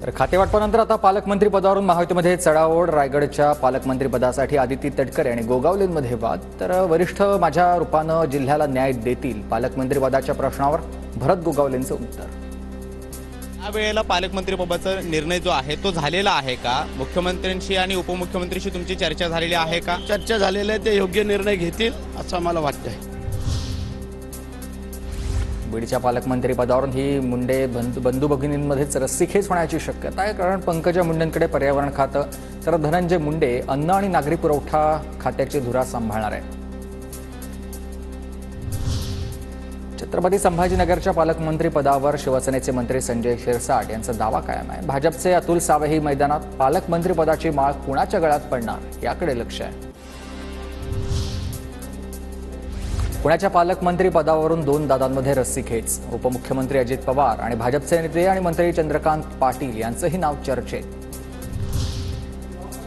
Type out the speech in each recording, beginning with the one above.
तर खातेवाटपानंतर आता पालकमंत्री पदावरून महायुतीमध्ये चढाओढ. रायगडच्या पालकमंत्री पदासाठी आदिती तटकरे आणि गोगावलेंमध्ये वाद. तर वरिष्ठ माझ्या रूपानं जिल्ह्याला न्याय देतील, पालकमंत्री पदाच्या प्रश्नावर भरत गोगावलेंचं उत्तर. या वेळेला पालकमंत्री पदाचा निर्णय जो आहे तो झालेला आहे का? मुख्यमंत्र्यांशी आणि उपमुख्यमंत्र्यांशी तुमची चर्चा झालेली आहे का? चर्चा झालेली आहे, ते योग्य निर्णय घेतील असं मला वाटतंय. बीडच्या पालकमंत्री पदावरून ही मुंडे बंधू भगिनींमध्येच रस्सीखेच होण्याची शक्यता आहे. कारण पंकजा मुंडेंकडे पर्यावरण खातं, तर धनंजय मुंडे अन्न आणि नागरी पुरवठा खात्याची धुरा सांभाळणार आहे. छत्रपती संभाजीनगरच्या पालकमंत्री पदावर शिवसेनेचे मंत्री संजय शिरसाट यांचा दावा कायम आहे. भाजपचे अतुल सावेही मैदानात. पालकमंत्री पदाची माळ कुणाच्या गळ्यात पडणार याकडे लक्ष आहे. पुण्याच्या पालकमंत्री पदावरून दोन दादांमध्ये रस्सीखेच. उपमुख्यमंत्री अजित पवार आणि भाजपचे नेते आणि मंत्री चंद्रकांत पाटील यांचंही नाव चर्चेत.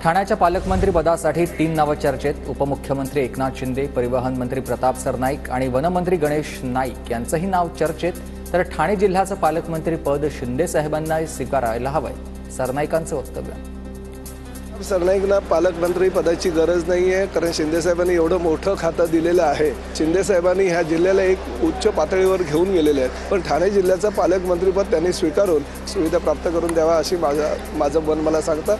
ठाण्याच्या पालकमंत्री पदासाठी 3 नावं चर्चेत. उपमुख्यमंत्री एकनाथ शिंदे, परिवहन मंत्री प्रताप सरनाईक आणि वनमंत्री गणेश नाईक यांचंही नाव चर्चेत. तर ठाणे जिल्ह्याचं पालकमंत्री पद शिंदे साहेबांना स्वीकारायला हवंय, सरनाईकांचं वक्तव्य. सरनाईकला पालकमंत्री पदाची गरज नाही आहे, कारण शिंदेसाहेबांनी एवढं मोठं खातं दिलेलं आहे. शिंदेसाहेबांनी ह्या जिल्ह्याला एक उच्च पातळीवर घेऊन गेलेले आहेत. पण ठाणे जिल्ह्याचं पालकमंत्रीपद त्यांनी स्वीकारून सुविधा प्राप्त करून द्यावा अशी माझं मन मला सांगतं.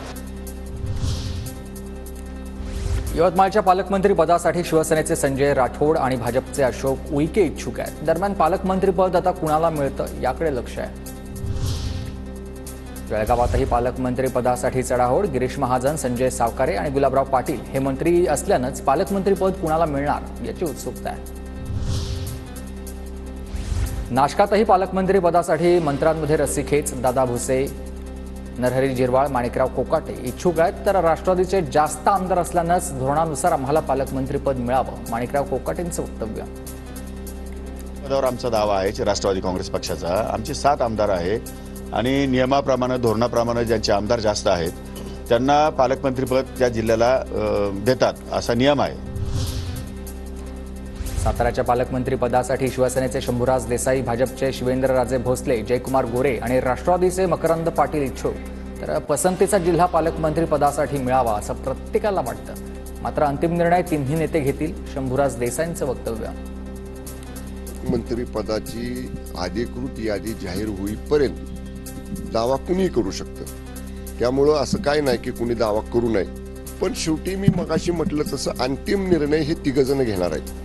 यवतमाळच्या पालकमंत्री पदासाठी शिवसेनेचे संजय राठोड आणि भाजपचे अशोक उईके इच्छुक आहेत. दरम्यान पालकमंत्रीपद आता कुणाला मिळतं याकडे लक्ष आहे. जळगावातही पालकमंत्री पदासाठी चढाओढ. गिरीश महाजन, संजय सावकारे आणि गुलाबराव पाटील हे मंत्री असल्यानंच पालकमंत्रीपद कुणाला मिळणार याची उत्सुकता आहे. नाशकातही पालकमंत्री पदासाठी मंत्र्यांमध्ये रस्सीखेच. दादा भुसे, नरहरी झिरवाळ, माणिकराव कोकाटे इच्छुक आहेत. तर राष्ट्रवादीचे जास्त आमदार असल्यानंच धोरणानुसार आम्हाला पालकमंत्रीपद मिळावं, माणिकराव कोकाटेंचं वक्तव्य. पदावर आमचा दावा आहे राष्ट्रवादी काँग्रेस पक्षाचा. आमचे 7 आमदार आहे आणि नियमाप्रमाणे धोरणाप्रमाणे ज्यांचे आमदार जास्त आहेत त्यांना पालकमंत्रीपद त्या जिल्ह्याला देतात असा नियम आहे. साताऱ्याच्या पालकमंत्री पदासाठी शिवसेनेचे शंभूराज देसाई, भाजपचे शिवेंद्रराजे भोसले, जयकुमार गोरे आणि राष्ट्रवादीचे मकरंद पाटील इच्छुक. तर पसंतीचा जिल्हा पालकमंत्री पदासाठी मिळावा असं प्रत्येकाला वाटतं. मात्र अंतिम निर्णय तिन्ही नेते घेतील, शंभूराज देसाईंचं वक्तव्य. मंत्री पदाची अधिकृत यादी जाहीर होईपर्यंत दावा कुणी करू शकतं. त्यामुळं असं काय नाही की कुणी दावा करू नये. पण शेवटी मी मगाशी म्हटलं तसं अंतिम निर्णय हे 3 जण घेणार आहेत.